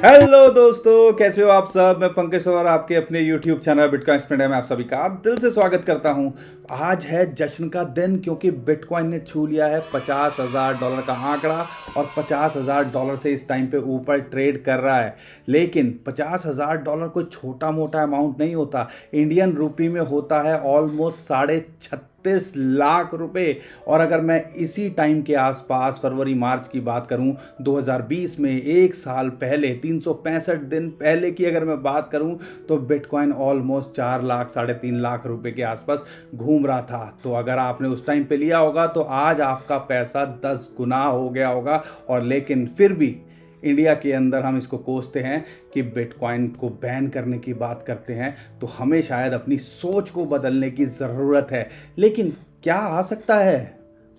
Hello दोस्तों, कैसे हो आप सब। मैं पंकज सवार आपके अपने YouTube चैनल बिटकॉइन स्प्रेडर में आप सभी का दिल से स्वागत करता हूं। आज है जश्न का दिन क्योंकि बिटकॉइन ने छू लिया है $50,000 का आंकड़ा और $50,000 से इस टाइम पे ऊपर ट्रेड कर रहा है। लेकिन $50,000 कोई छोटा मोटा अमाउंट नहीं होता। इंडियन रुपी में होता है ऑलमोस्ट 36.5 लाख रुपए। और अगर मैं इसी टाइम के आसपास फरवरी मार्च की बात करूं 2020 में, एक साल पहले 365 दिन पहले की अगर मैं बात करूं तो बिटकॉइन ऑलमोस्ट 4 लाख 3.5 लाख रुपए के आसपास घूम रहा था। तो अगर आपने उस टाइम पे लिया होगा तो आज आपका पैसा 10 गुना हो गया होगा। और लेकिन फिर भी इंडिया के अंदर हम इसको कोसते हैं कि बिटकॉइन को बैन करने की बात करते हैं। तो हमें शायद अपनी सोच को बदलने की ज़रूरत है। लेकिन क्या आ सकता है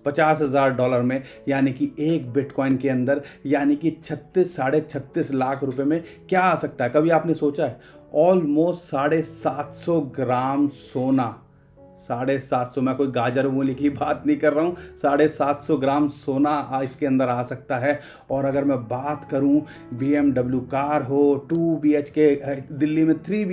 $50,000 में, यानी कि एक बिटकॉइन के अंदर, यानी कि 36 लाख रुपए में क्या आ सकता है? कभी आपने सोचा है? ऑलमोस्ट 750 ग्राम सोना, 750, मैं कोई गाजर मूली की बात नहीं कर रहा हूँ, 750 ग्राम सोना इसके अंदर आ सकता है। और अगर मैं बात करूँ BMW कार हो, 2 BHK, दिल्ली में 3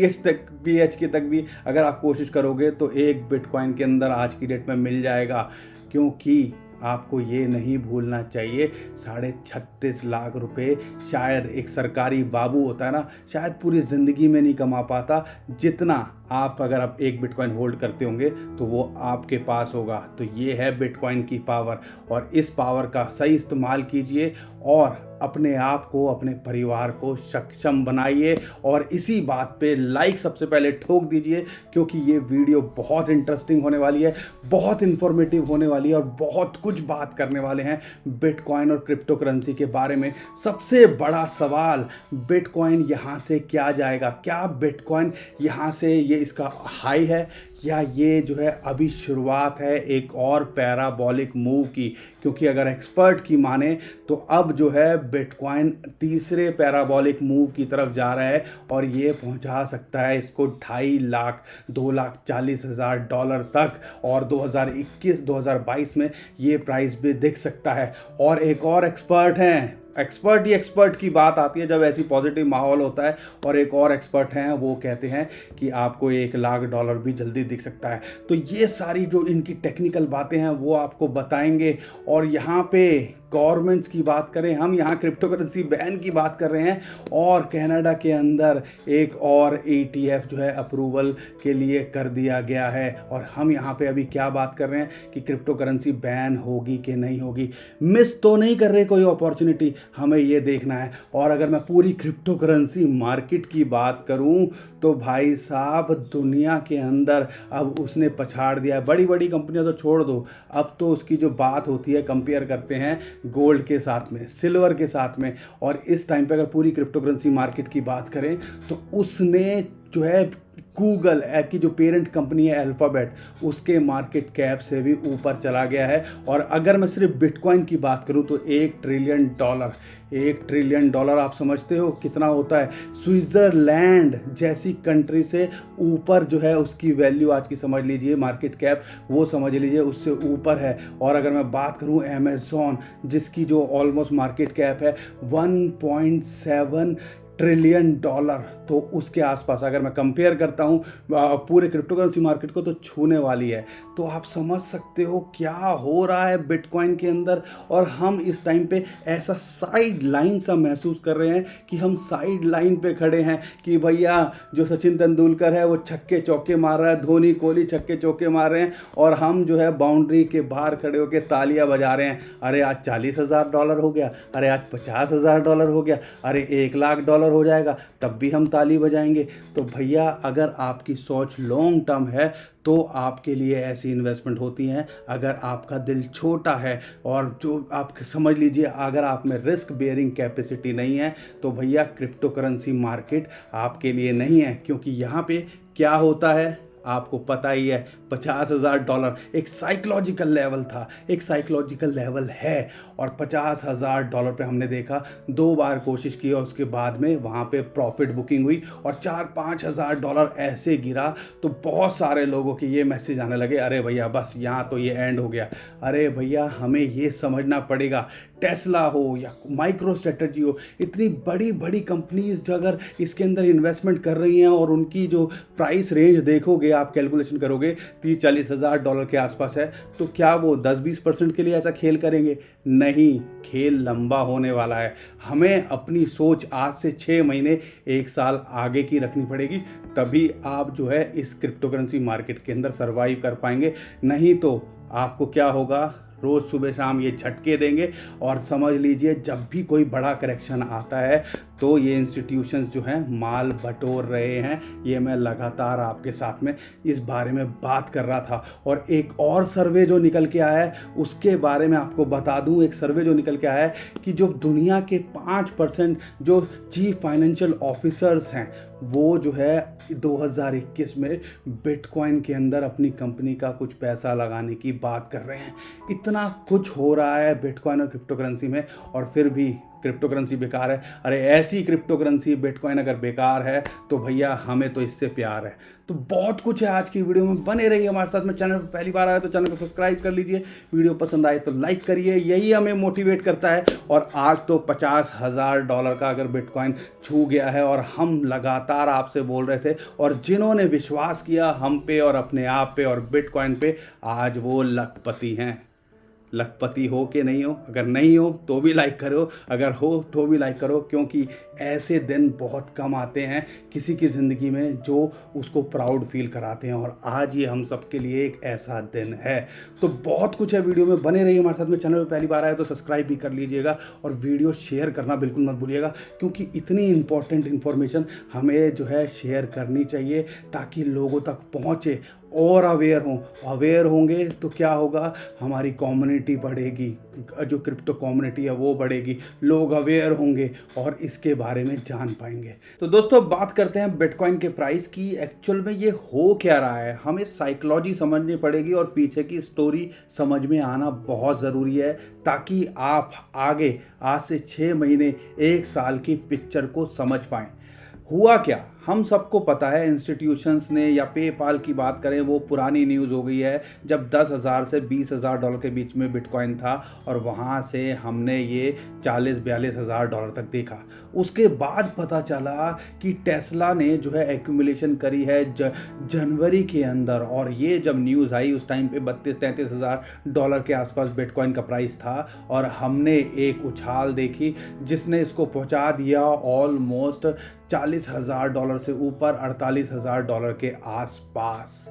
BHK तक भी अगर आप कोशिश करोगे तो एक बिटकॉइन के अंदर आज की डेट में मिल जाएगा। क्योंकि आपको ये नहीं भूलना चाहिए 36.5 लाख रुपए शायद एक सरकारी बाबू होता है ना, शायद पूरी ज़िंदगी में नहीं कमा पाता जितना आप अगर आप एक बिटकॉइन होल्ड करते होंगे तो वो आपके पास होगा। तो ये है बिटकॉइन की पावर, और इस पावर का सही इस्तेमाल कीजिए और अपने आप को, अपने परिवार को सक्षम बनाइए। और इसी बात पे लाइक सबसे पहले ठोक दीजिए, क्योंकि ये वीडियो बहुत इंटरेस्टिंग होने वाली है, बहुत इन्फॉर्मेटिव होने वाली है और बहुत कुछ बात करने वाले हैं बिटकॉइन और क्रिप्टो करेंसी के बारे में। सबसे बड़ा सवाल, बिटकॉइन यहाँ से क्या जाएगा? क्या बिटकॉइन यहाँ से ये इसका हाई है, या ये जो है अभी शुरुआत है एक और पैराबोलिक मूव की? क्योंकि अगर एक्सपर्ट की माने तो अब जो है बिटकॉइन तीसरे पैराबोलिक मूव की तरफ जा रहा है और ये पहुंचा सकता है इसको 2.5 लाख, $2,40,000 तक। और 2021-2022 में ये प्राइस भी दिख सकता है। और एक और एक्सपर्ट हैं, एक्सपर्ट ही एक्सपर्ट की बात आती है जब ऐसी पॉजिटिव माहौल होता है, और एक और एक्सपर्ट हैं वो कहते हैं कि आपको $1 लाख भी जल्दी दिख सकता है। तो ये सारी जो इनकी टेक्निकल बातें हैं वो आपको बताएंगे। और यहाँ पे गवर्नमेंट्स की बात करें, हम यहाँ क्रिप्टो करेंसी बैन की बात कर रहे हैं, और कनाडा के अंदर एक और ETF जो है अप्रूवल के लिए कर दिया गया है। और हम यहाँ पे अभी क्या बात कर रहे हैं कि क्रिप्टो करेंसी बैन होगी कि नहीं होगी। मिस तो नहीं कर रहे कोई अपॉर्चुनिटी, हमें ये देखना है। और अगर मैं पूरी क्रिप्टो करेंसी मार्केट की बात करूं तो भाई साहब दुनिया के अंदर अब उसने पछाड़ दिया है। बड़ी बड़ी कंपनियां तो छोड़ दो, अब तो उसकी जो बात होती है कंपेयर करते हैं गोल्ड के साथ में, सिल्वर के साथ में। और इस टाइम पे अगर पूरी क्रिप्टो करेंसी मार्केट की बात करें तो उसने जो है गूगल की जो पेरेंट कंपनी है अल्फाबेट, उसके मार्केट कैप से भी ऊपर चला गया है। और अगर मैं सिर्फ बिटकॉइन की बात करूं तो $1 ट्रिलियन आप समझते हो कितना होता है? स्विट्ज़रलैंड जैसी कंट्री से ऊपर जो है उसकी वैल्यू आज की समझ लीजिए, मार्केट कैप वो समझ लीजिए उससे ऊपर है। और अगर मैं बात करूं अमेज़ॉन, जिसकी जो ऑलमोस्ट मार्केट कैप है $1.7 ट्रिलियन, तो उसके आसपास अगर मैं कंपेयर करता हूँ पूरे क्रिप्टो करेंसी मार्केट को तो छूने वाली है। तो आप समझ सकते हो क्या हो रहा है बिटकॉइन के अंदर। और हम इस टाइम पे ऐसा साइड लाइन सा महसूस कर रहे हैं कि हम साइड लाइन पे खड़े हैं कि भैया जो सचिन तेंदुलकर है वो छक्के चौके मार रहा है, धोनी कोहली छक्के चौके मार रहे हैं, और हम जो है बाउंड्री के बाहर खड़े होकर तालियां बजा रहे हैं। अरे आज $40,000 हो गया, अरे आज $50,000 हो गया, अरे $1 लाख हो जाएगा, तब भी हम ताली बजाएंगे। तो भैया अगर आपकी सोच लॉन्ग टर्म है तो आपके लिए ऐसी इन्वेस्टमेंट होती हैं। अगर आपका दिल छोटा है और जो आप समझ लीजिए अगर आप में रिस्क बेयरिंग कैपेसिटी नहीं है तो भैया क्रिप्टो करेंसी मार्केट आपके लिए नहीं है। क्योंकि यहाँ पे क्या होता है, आपको पता ही है $50,000 एक साइकोलॉजिकल लेवल था, एक साइकोलॉजिकल लेवल है। और $50,000 पे हमने देखा 2 बार कोशिश की और उसके बाद में वहाँ पे प्रॉफिट बुकिंग हुई और $4-5,000 ऐसे गिरा तो बहुत सारे लोगों के ये मैसेज आने लगे, अरे भैया बस यहाँ तो ये एंड हो गया। अरे भैया हमें ये समझना पड़ेगा, टेस्ला हो या माइक्रो स्ट्रेटजी हो, इतनी बड़ी बड़ी कंपनीज जो अगर इसके अंदर इन्वेस्टमेंट कर रही हैं और उनकी जो प्राइस रेंज देखोगे, आप कैलकुलेशन करोगे $30-40,000 के आसपास है, तो क्या वो 10-20% के लिए ऐसा खेल करेंगे? नहीं, खेल लंबा होने वाला है। हमें अपनी सोच आज से 6 महीने 1 साल आगे की रखनी पड़ेगी, तभी आप जो है इस क्रिप्टो करेंसी मार्केट के अंदर सर्वाइव कर पाएंगे। नहीं तो आपको क्या होगा, रोज़ सुबह शाम ये झटके देंगे। और समझ लीजिए जब भी कोई बड़ा करेक्शन आता है तो ये इंस्टीट्यूशंस जो हैं माल बटोर रहे हैं। ये मैं लगातार आपके साथ में इस बारे में बात कर रहा था। और एक और सर्वे जो निकल के आया है उसके बारे में आपको बता दूं, एक सर्वे जो निकल के आया है कि जो दुनिया के 5% जो चीफ फाइनेंशियल ऑफिसर्स हैं वो जो है 2021 में बिटकॉइन के अंदर अपनी कंपनी का कुछ पैसा लगाने की बात कर रहे हैं। इतना कुछ हो रहा है बिटकॉइन और क्रिप्टो करेंसी में और फिर भी क्रिप्टो करेंसी बेकार है। अरे ऐसी क्रिप्टो करेंसी बिटकॉइन अगर बेकार है तो भैया हमें तो इससे प्यार है। तो बहुत कुछ है आज की वीडियो में, बने रहिए हमारे साथ में। चैनल पर पहली बार आए तो चैनल को सब्सक्राइब कर लीजिए, वीडियो पसंद आए तो लाइक करिए, यही हमें मोटिवेट करता है। और आज तो $50,000 का अगर बिटकॉइन छू गया है और हम लगातार आपसे बोल रहे थे और जिन्होंने विश्वास किया हम पे और अपने आप पे और बिटकॉइन पे, आज वो लखपति हैं। लखपति हो कि नहीं हो, अगर नहीं हो तो भी लाइक करो, अगर हो तो भी लाइक करो, क्योंकि ऐसे दिन बहुत कम आते हैं किसी की ज़िंदगी में जो उसको प्राउड फील कराते हैं। और आज ये हम सब के लिए एक ऐसा दिन है। तो बहुत कुछ है वीडियो में, बने रहिए हमारे साथ में। चैनल पर पहली बार आए तो सब्सक्राइब भी कर लीजिएगा और वीडियो शेयर करना बिल्कुल मत भूलिएगा, क्योंकि इतनी इंपॉर्टेंट इन्फॉर्मेशन हमें जो है शेयर करनी चाहिए ताकि लोगों तक पहुँचे और अवेयर होंगे तो क्या होगा, हमारी कम्युनिटी बढ़ेगी, जो क्रिप्टो कम्युनिटी है वो बढ़ेगी, लोग अवेयर होंगे और इसके बारे में जान पाएंगे। तो दोस्तों बात करते हैं बिटकॉइन के प्राइस की। एक्चुअल में ये हो क्या रहा है, हमें साइकोलॉजी समझनी पड़ेगी और पीछे की स्टोरी समझ में आना बहुत ज़रूरी है ताकि आप आगे आज से 6 महीने 1 साल की पिक्चर को समझ पाएँ। हुआ क्या, हम सबको पता है, इंस्टीट्यूशंस ने या पेपाल की बात करें वो पुरानी न्यूज़ हो गई है, जब $10,000 से $20,000 के बीच में बिटकॉइन था और वहाँ से हमने ये $40,000-42,000 तक देखा। उसके बाद पता चला कि टेस्ला ने जो है एक्यूमुलेशन करी है जनवरी के अंदर, और ये जब न्यूज़ आई उस टाइम पे $32,000-33,000 के आसपास बिटकॉइन का प्राइस था और हमने एक उछाल देखी जिसने इसको पहुँचा दिया ऑलमोस्ट $40,000 से ऊपर, $48,000 के आसपास।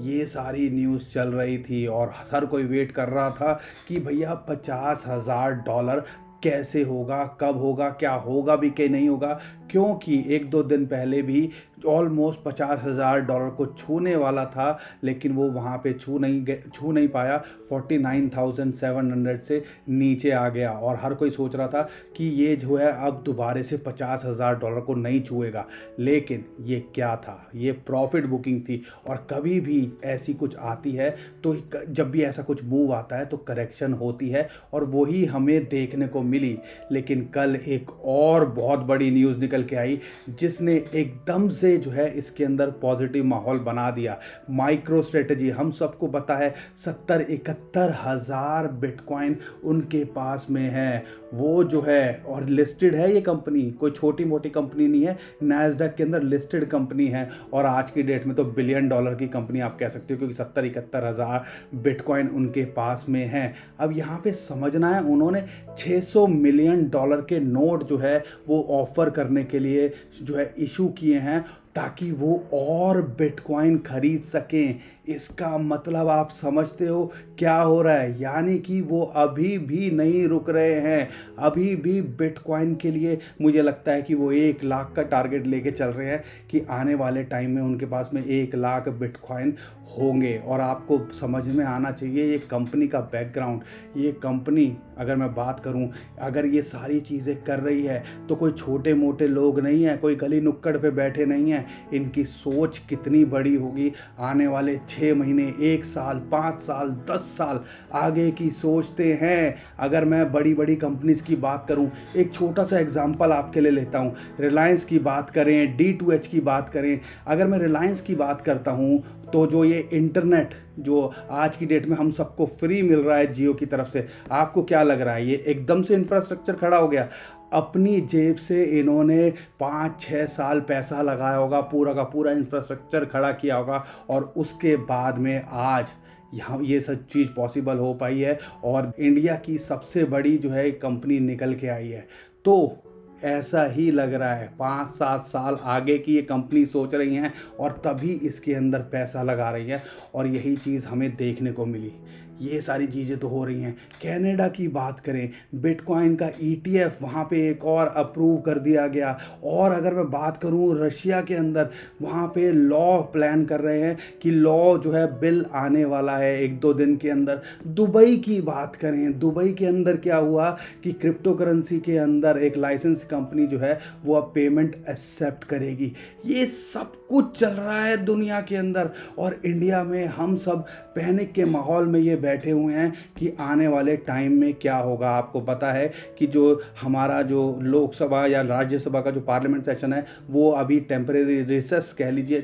ये सारी न्यूज़ चल रही थी और हर कोई वेट कर रहा था कि भैया $50,000 कैसे होगा, कब होगा, क्या होगा भी कि नहीं होगा, क्योंकि 1-2 दिन पहले भी ऑलमोस्ट $50,000 को छूने वाला था लेकिन वो वहाँ पे छू नहीं पाया, 49,700 से नीचे आ गया। और हर कोई सोच रहा था कि ये जो है अब दोबारा से $50,000 को नहीं छुएगा, लेकिन ये क्या था, ये प्रॉफिट बुकिंग थी। और कभी भी ऐसी कुछ आती है तो जब भी ऐसा कुछ मूव आता है तो करेक्शन होती है और वही हमें देखने को मिली। लेकिन कल एक और बहुत बड़ी न्यूज़ निकल के आई जिसने एकदम से जो है इसके अंदर पॉजिटिव माहौल बना दिया। माइक्रो स्ट्रेटजी, हम सबको पता है 70-71 हज़ार बिटकॉइन उनके पास में है, वो जो है और लिस्टेड है। ये कंपनी कोई छोटी मोटी कंपनी नहीं है, नैस्डैक के अंदर लिस्टेड कंपनी है और आज की डेट में तो $1 बिलियन की कंपनी आप कह सकते हो, क्योंकि 70-71 हज़ार बिटकॉइन उनके पास में है। अब यहाँ पे समझना है, उन्होंने $600 मिलियन के नोट जो है वो ऑफर करने के लिए जो है इशू किए हैं ताकि वो और बिटकॉइन खरीद सकें। इसका मतलब आप समझते हो क्या हो रहा है, यानी कि वो अभी भी नहीं रुक रहे हैं, अभी भी बिटकॉइन के लिए मुझे लगता है कि वो 1 लाख का टारगेट लेके चल रहे हैं कि आने वाले टाइम में उनके पास में 1 लाख बिटकॉइन होंगे। और आपको समझ में आना चाहिए ये कंपनी का बैकग्राउंड, ये कंपनी अगर मैं बात करूं, अगर ये सारी चीज़ें कर रही है तो कोई छोटे मोटे लोग नहीं हैं, कोई गली नुक्कड़ पे बैठे नहीं हैं, हैं, इनकी सोच कितनी बड़ी होगी। आने वाले 6 महीने, 1 साल, 5 साल, 10 साल आगे की सोचते हैं। अगर मैं बड़ी बड़ी कंपनीज़ की बात करूं, एक छोटा सा एग्जांपल आपके लिए लेता हूं। रिलायंस की बात करें, D2H की बात करें। अगर मैं रिलायंस की बात करता हूं तो जो ये इंटरनेट जो आज की डेट में हम सबको फ्री मिल रहा है जियो की तरफ से, आपको क्या लग रहा है ये एकदम से इंफ्रास्ट्रक्चर खड़ा हो गया? अपनी जेब से इन्होंने 5-6 साल पैसा लगाया होगा, पूरा का पूरा इंफ्रास्ट्रक्चर खड़ा किया होगा, और उसके बाद में आज यहाँ ये सब चीज़ पॉसिबल हो पाई है और इंडिया की सबसे बड़ी जो है कंपनी निकल के आई है। तो ऐसा ही लग रहा है 5-7 साल आगे की ये कंपनी सोच रही हैं और तभी इसके अंदर पैसा लगा रही है, और यही चीज़ हमें देखने को मिली। ये सारी चीज़ें तो हो रही हैं। कनाडा की बात करें, बिटकॉइन का ETF वहाँ पे एक और अप्रूव कर दिया गया। और अगर मैं बात करूँ रशिया के अंदर, वहाँ पे लॉ प्लान कर रहे हैं कि लॉ जो है बिल आने वाला है 1-2 दिन के अंदर। दुबई की बात करें, दुबई के अंदर क्या हुआ कि क्रिप्टो करेंसी के अंदर एक लाइसेंस कंपनी जो है वो अब पेमेंट एक्सेप्ट करेगी। ये सब कुछ चल रहा है दुनिया के अंदर, और इंडिया में हम सब पैनिक के माहौल में ये बैठे हुए हैं कि आने वाले टाइम में क्या होगा। आपको पता है कि जो हमारा जो लोकसभा या राज्यसभा का जो पार्लियामेंट सेशन है वो अभी टेम्परेरी रिसेस कह लीजिए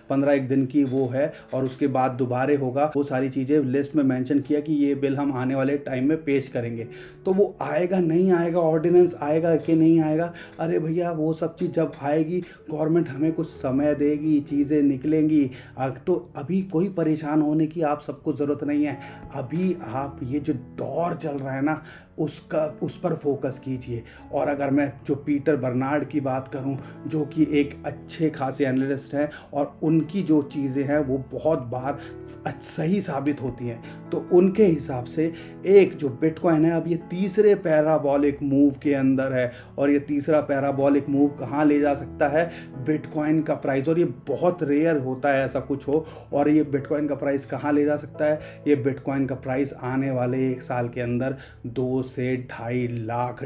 15-1 दिन की वो है, और उसके बाद दोबारे होगा। वो सारी चीज़ें लिस्ट में मेंशन किया कि ये बिल हम आने वाले टाइम में पेश करेंगे। तो वो आएगा नहीं आएगा, ऑर्डिनेंस आएगा कि नहीं आएगा? अरे भैया वो सब चीज़ जब आएगी, गवर्नमेंट हमें कुछ समय देगी, चीज़ें निकलेंगी। तो अभी कोई परेशान होने की आप सबको ज़रूरत नहीं है। अभी आप ये जो दौर चल रहा है ना उस पर फोकस कीजिए। और अगर मैं जो पीटर बर्नार्ड की बात करूं, जो कि एक अच्छे खासे एनालिस्ट हैं और उनकी जो चीज़ें हैं वो बहुत बार सही साबित होती हैं, तो उनके हिसाब से एक जो बिटकॉइन है अब ये तीसरे पैराबोलिक मूव के अंदर है। और ये तीसरा पैराबोलिक मूव कहाँ ले जा सकता है? बिटकॉइन का प्राइस, और ये बहुत रेयर होता है ऐसा कुछ हो। और ये बिटकॉइन का प्राइस कहाँ ले जा सकता है? ये बिटकॉइन का प्राइस आने वाले 1 साल के अंदर 2 से $2.5 लाख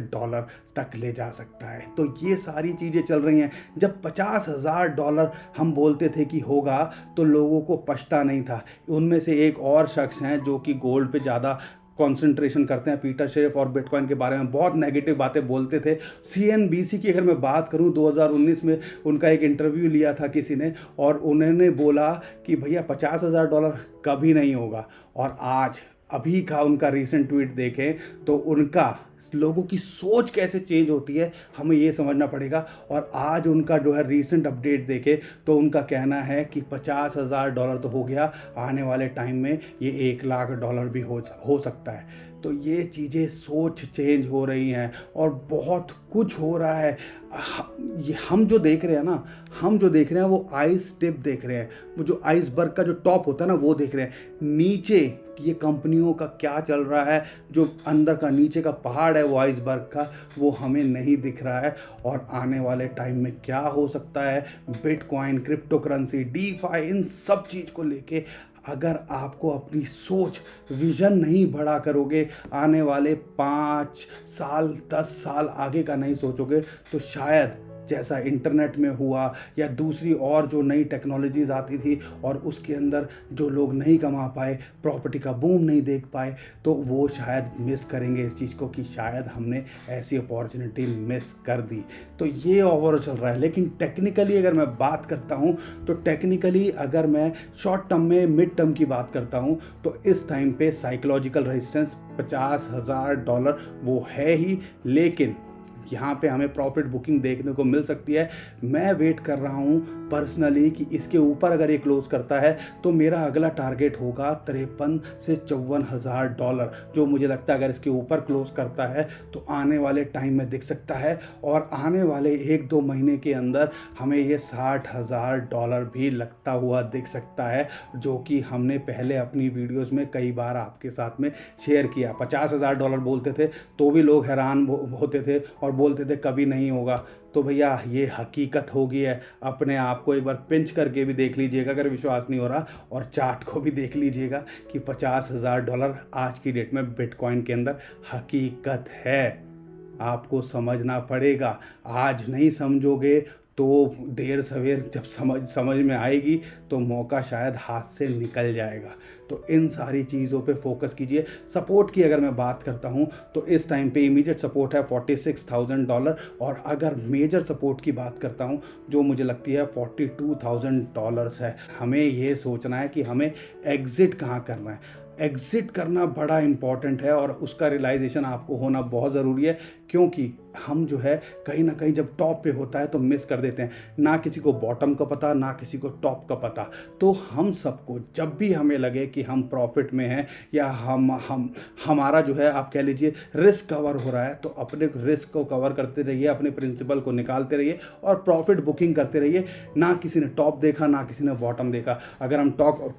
तक ले जा सकता है। तो ये सारी चीज़ें चल रही हैं। जब $50,000 हम बोलते थे कि होगा तो लोगों को पछता नहीं था। उनमें से एक और शख्स हैं जो कि गोल्ड पे ज़्यादा कंसंट्रेशन करते हैं, पीटर शेफ, और बिटकॉइन के बारे में बहुत नेगेटिव बातें बोलते थे। CNBC की अगर मैं बात करूं, 2019 में उनका एक इंटरव्यू लिया था किसी ने, और उन्होंने बोला कि भैया $50,000 कभी नहीं होगा। और आज अभी का उनका रीसेंट ट्वीट देखें तो उनका लोगों की सोच कैसे चेंज होती है हमें ये समझना पड़ेगा। और आज उनका जो है रीसेंट अपडेट देखें तो उनका कहना है कि $50,000 तो हो गया, आने वाले टाइम में ये $1 लाख भी हो सकता है। तो ये चीज़ें सोच चेंज हो रही हैं और बहुत कुछ हो रहा है। ये हम जो देख रहे हैं ना, हम जो देख रहे हैं वो आइस टिप देख रहे हैं, वो जो आइसबर्ग का जो टॉप होता है ना वो देख रहे हैं। नीचे ये कंपनियों का क्या चल रहा है, जो अंदर का नीचे का पहाड़ है वो आइसबर्ग का, वो हमें नहीं दिख रहा है। और आने वाले टाइम में क्या हो सकता है, बिटकॉइन, क्रिप्टो करेंसी, डीफाई, इन सब चीज़ को लेके अगर आपको अपनी सोच, विज़न नहीं बड़ा करोगे, आने वाले 5 साल 10 साल आगे का नहीं सोचोगे, तो शायद जैसा इंटरनेट में हुआ या दूसरी और जो नई टेक्नोलॉजीज़ आती थी और उसके अंदर जो लोग नहीं कमा पाए, प्रॉपर्टी का बूम नहीं देख पाए, तो वो शायद मिस करेंगे इस चीज़ को कि शायद हमने ऐसी अपॉर्चुनिटी मिस कर दी। तो ये ओवरऑल चल रहा है। लेकिन टेक्निकली अगर मैं बात करता हूँ तो टेक्निकली अगर मैं शॉर्ट टर्म में, मिड टर्म की बात करता हूँ, तो इस टाइम पे साइकोलॉजिकल रेजिस्टेंस $50,000 वो है ही। लेकिन यहाँ पे हमें प्रॉफिट बुकिंग देखने को मिल सकती है। मैं वेट कर रहा हूँ पर्सनली कि इसके ऊपर अगर ये क्लोज करता है तो मेरा अगला टारगेट होगा $53,000 से $54,000, जो मुझे लगता है अगर इसके ऊपर क्लोज करता है तो आने वाले टाइम में दिख सकता है। और आने वाले 1-2 महीने के अंदर हमें ये $60,000 भी लगता हुआ दिख सकता है, जो कि हमने पहले अपनी वीडियोज़ में कई बार आपके साथ में शेयर किया। $50,000 बोलते थे तो भी लोग हैरान होते थे और बोलते थे कभी नहीं होगा। तो भैया ये हकीकत हो गई है। अपने आप को एक बार पिंच करके भी देख लीजिएगा अगर विश्वास नहीं हो रहा, और चार्ट को भी देख लीजिएगा कि $50,000 आज की डेट में बिटकॉइन के अंदर हकीकत है। आपको समझना पड़ेगा। आज नहीं समझोगे तो देर सवेर जब समझ में आएगी तो मौका शायद हाथ से निकल जाएगा। तो इन सारी चीज़ों पे फोकस कीजिए। सपोर्ट की अगर मैं बात करता हूँ तो इस टाइम पे इमीडिएट सपोर्ट है $46,000, और अगर मेजर सपोर्ट की बात करता हूँ जो मुझे लगती है $42,000 है। हमें ये सोचना है कि हमें एग्ज़िट कहाँ करना है। एग्ज़िट करना बड़ा इम्पॉर्टेंट है और उसका रियलाइजेशन आपको होना बहुत ज़रूरी है, क्योंकि हम जो है कहीं ना कहीं जब टॉप पे होता है तो मिस कर देते हैं। ना किसी को बॉटम का पता, ना किसी को टॉप का पता। तो हम सबको जब भी हमें लगे कि हम प्रॉफिट में हैं या हम हमारा जो है आप कह लीजिए रिस्क कवर हो रहा है, तो अपने रिस्क को कवर करते रहिए, अपने प्रिंसिपल को निकालते रहिए और प्रॉफिट बुकिंग करते रहिए। ना किसी ने टॉप देखा, ना किसी ने बॉटम देखा। अगर हम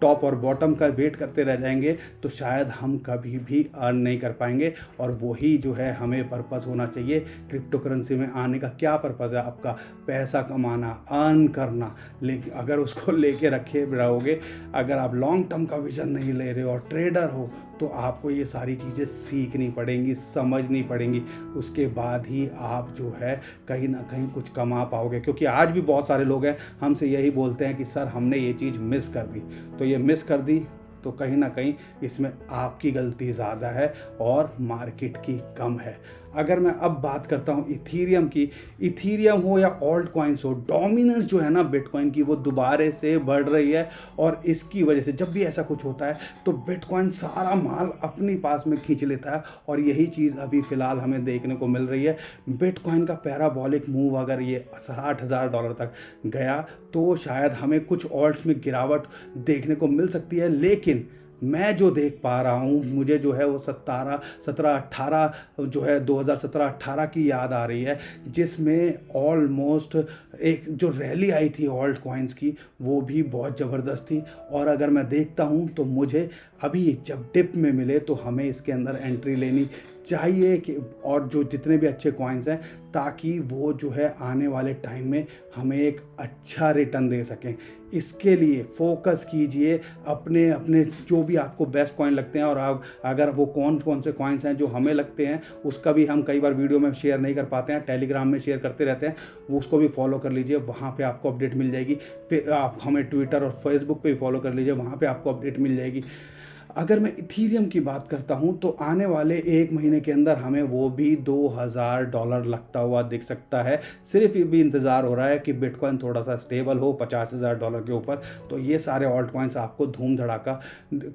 टॉप और बॉटम का वेट करते रह जाएंगे तो शायद हम कभी भी अर्न नहीं कर पाएंगे। और वही जो है हमें पर्पज़ होना चाहिए। क्रिप्टो करेंसी में आने का क्या पर्पज़ है आपका? पैसा कमाना, अर्न करना। लेकिन अगर उसको लेके रखे रहोगे, अगर आप लॉन्ग टर्म का विजन नहीं ले रहे हो और ट्रेडर हो, तो आपको ये सारी चीज़ें सीखनी पड़ेंगी, समझनी पड़ेंगी। उसके बाद ही आप जो है कहीं ना कहीं कुछ कमा पाओगे। क्योंकि आज भी बहुत सारे लोग हैं हमसे यही बोलते हैं कि सर हमने ये चीज़ मिस कर दी। तो ये मिस कर दी तो कहीं ना कहीं इसमें आपकी गलती ज़्यादा है और मार्केट की कम है। अगर मैं अब बात करता हूँ इथीरियम की, इथीरियम हो या ऑल्ट कॉइन्स हो, डोमिनेंस जो है ना बिटकॉइन की वो दोबारा से बढ़ रही है। और इसकी वजह से जब भी ऐसा कुछ होता है तो बिटकॉइन सारा माल अपनी पास में खींच लेता है, और यही चीज़ अभी फ़िलहाल हमें देखने को मिल रही है। बिटकॉइन का पैराबॉलिक मूव अगर ये $60,000 तक गया तो शायद हमें कुछ ऑल्ट्स में गिरावट देखने को मिल सकती है। लेकिन मैं जो देख पा रहा हूँ, मुझे जो है वो 17-18 जो है 2017-18 की याद आ रही है, जिसमें ऑलमोस्ट एक जो रैली आई थी ऑल्ट कॉइन्स की वो भी बहुत ज़बरदस्त थी। और अगर मैं देखता हूँ तो मुझे अभी जब डिप में मिले तो हमें इसके अंदर एंट्री लेनी चाहिए कि और जो जितने भी अच्छे कॉइन्स हैं, ताकि वो जो है आने वाले टाइम में हमें एक अच्छा रिटर्न दे सकें। इसके लिए फोकस कीजिए अपने अपने जो भी आपको बेस्ट कॉइन लगते हैं। और आप अगर वो कौन कौन से कॉइन्स हैं जो हमें लगते हैं, उसका भी हम कई बार वीडियो में शेयर नहीं कर पाते हैं, टेलीग्राम में शेयर करते रहते हैं, वो उसको भी फॉलो कर लीजिए, वहाँ पे आपको अपडेट मिल जाएगी। फिर आप हमें ट्विटर और फेसबुक पे भी फॉलो कर लीजिए, वहाँ पे आपको अपडेट मिल जाएगी। अगर मैं इथीरियम की बात करता हूं तो आने वाले 1 महीने के अंदर हमें वो भी $2,000 लगता हुआ दिख सकता है। सिर्फ ये भी इंतज़ार हो रहा है कि बिटकॉइन थोड़ा सा स्टेबल हो $50,000 के ऊपर, तो ये सारे ऑल्ट कॉइन्स आपको धूम धड़ाका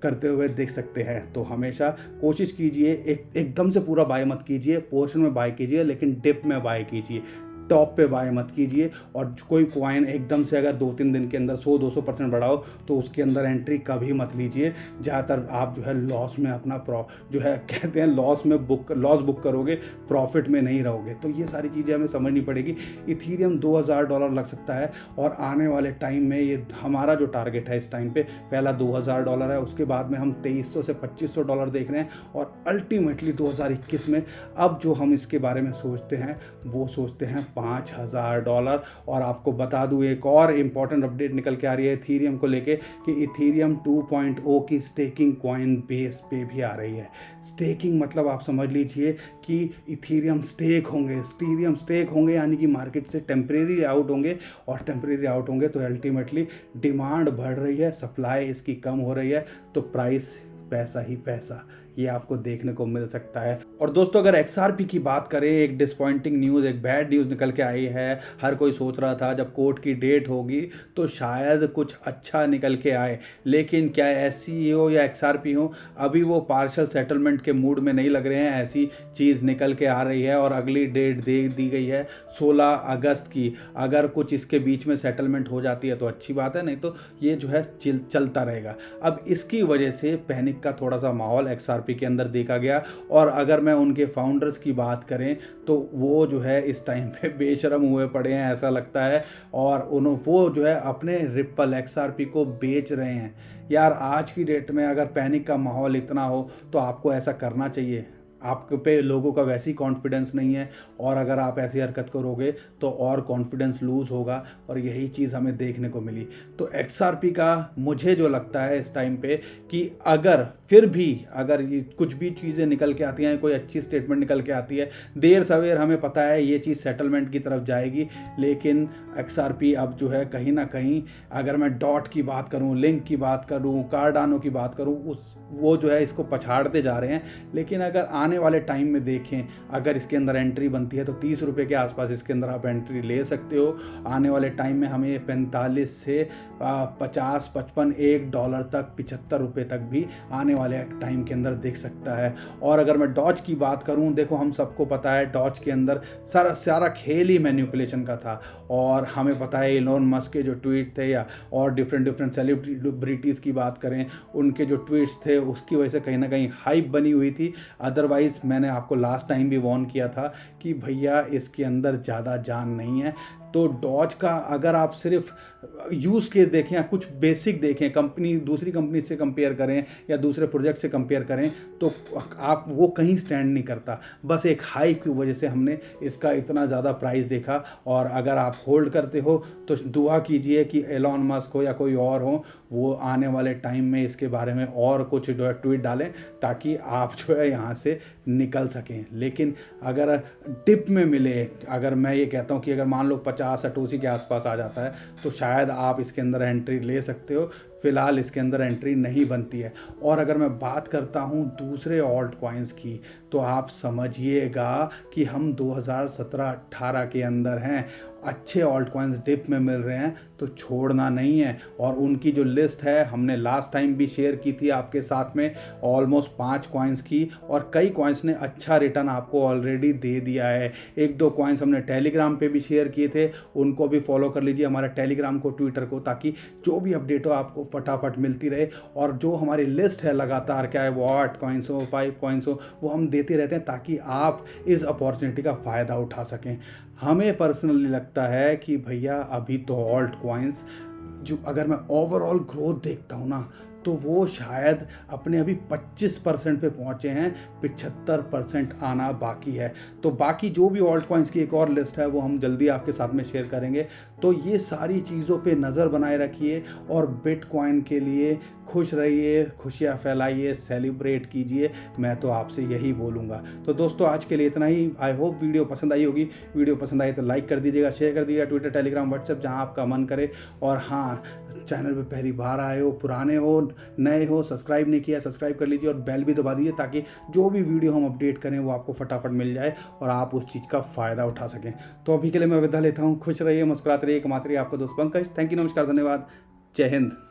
करते हुए दिख सकते हैं। तो हमेशा कोशिश कीजिए, एकदम से पूरा बाय मत कीजिए, पोर्शन में बाय कीजिए, लेकिन डिप में बाय कीजिए, टॉप पे बाय मत कीजिए। और कोई कॉइन एकदम से अगर 2-3 दिन के अंदर 100-200% बढ़ाओ तो उसके अंदर एंट्री कभी मत लीजिए। ज़्यादातर आप जो है लॉस में अपना जो है कहते हैं लॉस बुक करोगे, प्रॉफिट में नहीं रहोगे। तो ये सारी चीज़ें हमें समझनी पड़ेगी। इथीरियम $2,000 लग सकता है, और आने वाले टाइम में ये हमारा जो टारगेट है इस टाइम पे पहला $2,000 है, उसके बाद में हम $2,300 से $2,500 देख रहे हैं, और अल्टीमेटली 2021 में अब जो हम इसके बारे में सोचते हैं वो सोचते हैं $5,000। और आपको बता दूं एक और इम्पॉर्टेंट अपडेट निकल के आ रही है इथीरियम को लेके कि इथीरियम 2.0 की स्टेकिंग कॉइन बेस पे भी आ रही है। स्टेकिंग मतलब आप समझ लीजिए कि इथीरियम स्टेक होंगे, यानी कि मार्केट से टेम्परेरी आउट होंगे, और टेम्परेरी आउट होंगे तो अल्टीमेटली डिमांड बढ़ रही है, सप्लाई इसकी कम हो रही है, तो प्राइस पैसा ही पैसा, ये आपको देखने को मिल सकता है। और दोस्तों अगर XRP की बात करें, एक डिसपॉइंटिंग न्यूज़, एक बैड न्यूज़ निकल के आई है। हर कोई सोच रहा था जब कोर्ट की डेट होगी तो शायद कुछ अच्छा निकल के आए, लेकिन क्या SCO या XRP हो, अभी वो पार्शल सेटलमेंट के मूड में नहीं लग रहे हैं। ऐसी चीज़ निकल के आ रही है और अगली डेट दे दी गई है 16 अगस्त की। अगर कुछ इसके बीच में सेटलमेंट हो जाती है तो अच्छी बात है, नहीं तो ये जो है चलता रहेगा। अब इसकी वजह से पैनिक का थोड़ा सा माहौल XRP के अंदर देखा गया। और अगर मैं उनके फाउंडर्स की बात करें तो वो जो है इस टाइम पे बेशरम हुए पड़े हैं ऐसा लगता है, और वो जो है अपने रिपल XRP को बेच रहे हैं। यार आज की डेट में अगर पैनिक का माहौल इतना हो तो आपको ऐसा करना चाहिए? आप पे लोगों का वैसी कॉन्फिडेंस नहीं है, और अगर आप ऐसी हरकत करोगे तो और कॉन्फिडेंस लूज़ होगा, और यही चीज़ हमें देखने को मिली। तो XRP का मुझे जो लगता है इस टाइम पे कि अगर फिर भी अगर ये कुछ भी चीज़ें निकल के आती हैं, कोई अच्छी स्टेटमेंट निकल के आती है, देर सवेर हमें पता है ये चीज़ सेटलमेंट की तरफ जाएगी। लेकिन XRP अब जो है कहीं ना कहीं, अगर मैं डॉट की बात करूं, लिंक की बात करूं, कार्डानो की बात करूं, वो जो है इसको पछाड़ते जा रहे हैं। लेकिन अगर आने वाले टाइम में देखें, अगर इसके अंदर एंट्री बनती है तो 30 रुपये के आसपास इसके अंदर आप एंट्री ले सकते हो। आने वाले टाइम में हमें 45 से 50, 55, $1 तक, 75 रुपये तक भी आने वाले टाइम के अंदर दिख सकता है। और अगर मैं डॉज की बात करूं, देखो हम सबको पता है डॉज के अंदर सारा खेल ही मैनिपुलेशन का था, और हमें पता है इलोन मस्क के जो ट्वीट थे, या और डिफरेंट सेलिब्रिटीज़ की बात करें, उनके जो ट्वीट्स थे उसकी वजह से कहीं ना कहीं हाइप बनी हुई थी। अदरवाइज़ मैंने आपको लास्ट टाइम भी वार्न किया था कि भैया इसके अंदर ज़्यादा जान नहीं है। तो डॉज का अगर आप सिर्फ यूज़ केस देखें या कुछ बेसिक देखें, कंपनी दूसरी कंपनी से कंपेयर करें या दूसरे प्रोजेक्ट से कंपेयर करें, तो आप वो कहीं स्टैंड नहीं करता। बस एक हाइप की वजह से हमने इसका इतना ज़्यादा प्राइस देखा। और अगर आप होल्ड करते हो तो दुआ कीजिए कि एलॉन मस्क हो या कोई और हो, वो आने वाले टाइम में इसके बारे में और कुछ जो है ट्वीट डालें, ताकि आप जो है यहाँ से निकल सकें। लेकिन अगर टिप में मिले, अगर मैं ये कहता हूँ कि अगर मान लो 50-80 के आसपास आ जाता है, तो शायद आप इसके अंदर एंट्री ले सकते हो। फ़िलहाल इसके अंदर एंट्री नहीं बनती है। और अगर मैं बात करता हूँ दूसरे ऑल्ट कॉइन्स की, तो आप समझिएगा कि हम 2017-18 के अंदर हैं। अच्छे ऑल्ट कॉइन्स डिप में मिल रहे हैं तो छोड़ना नहीं है। और उनकी जो लिस्ट है हमने लास्ट टाइम भी शेयर की थी आपके साथ में, ऑलमोस्ट 5 कॉइन्स की, और कई कॉइन्स ने अच्छा रिटर्न आपको ऑलरेडी दे दिया है। 1-2 कॉइन्स हमने टेलीग्राम पे भी शेयर किए थे, उनको भी फॉलो कर लीजिए, हमारा टेलीग्राम को, ट्विटर को, ताकि जो भी अपडेट हो आपको फटाफट मिलती रहे। और जो हमारी लिस्ट है लगातार, क्या है वो 8 कॉइन्स हो, 5 कॉइन्स हो, वो हम देते रहते हैं ताकि आप इस अपॉर्चुनिटी का फ़ायदा उठा सकें। हमें पर्सनली लगता है कि भैया अभी तो ऑल्ट कॉइन्स जो, अगर मैं ओवरऑल ग्रोथ देखता हूँ ना, तो वो शायद अपने अभी 25% पे पहुँचे हैं, 75% आना बाकी है। तो बाकी जो भी ऑल्ट कॉइन्स की एक और लिस्ट है वो हम जल्दी आपके साथ में शेयर करेंगे। तो ये सारी चीज़ों पे नज़र बनाए रखिए, और बिटकॉइन के लिए खुश रहिए, खुशियाँ फैलाइए, सेलिब्रेट कीजिए। मैं तो आपसे यही बोलूँगा। तो दोस्तों आज के लिए इतना ही। आई होप वीडियो पसंद आई होगी। वीडियो पसंद आई तो लाइक कर दीजिएगा, शेयर कर दीजिएगा, ट्विटर, टेलीग्राम, व्हाट्सएप, जहाँ आपका मन करे। और हाँ, चैनल पे पहली बार आए हो, पुराने हो, नए हो, सब्सक्राइब नहीं किया सब्सक्राइब कर लीजिए, और बेल भी दबा दीजिए, ताकि जो भी वीडियो हम अपडेट करें वो आपको फटाफट मिल जाए और आप उस चीज़ का फ़ायदा उठा सकें। तो अभी के लिए मैं विदा लेता हूँ। खुश रहिए, मुस्कुराते रहिए, कमाते रहिए। आपका दोस्त पंकज। थैंक यू, नमस्कार, धन्यवाद, जय हिंद।